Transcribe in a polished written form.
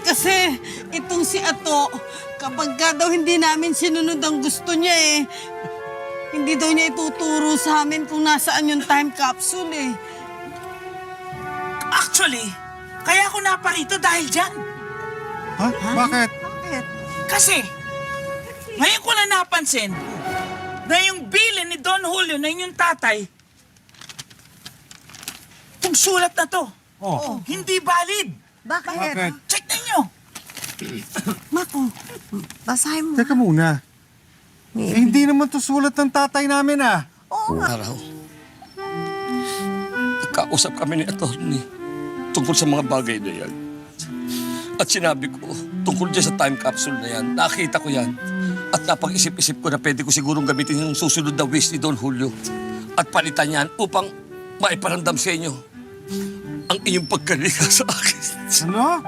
kasi itong si Ato, kapag ka daw hindi namin sinunod ang gusto niya hindi daw niya ituturo sa amin kung nasaan yung time capsule Actually, kaya ako naparito dahil dyan. Ha? Bakit? Kasi, ngayon ko na napansin na yung bilin ni Don Julio na inyong tatay, itong sulat na to, hindi valid. Bakit? Check ninyo. Mako, basahin mo. Teka muna. Hindi naman to sulat ng tatay namin Araw. Nagkausap kami ni Atty. Tungkol sa mga bagay na yan. At sinabi ko, tungkol dyan sa time capsule na yan, nakita ko yan. At napag-isip-isip ko na pwede ko sigurong gamitin yung susunod na wish ni Don Julio. At palitan yan upang maiparamdam sa inyo ang inyong pagkalika sa akin. Ano?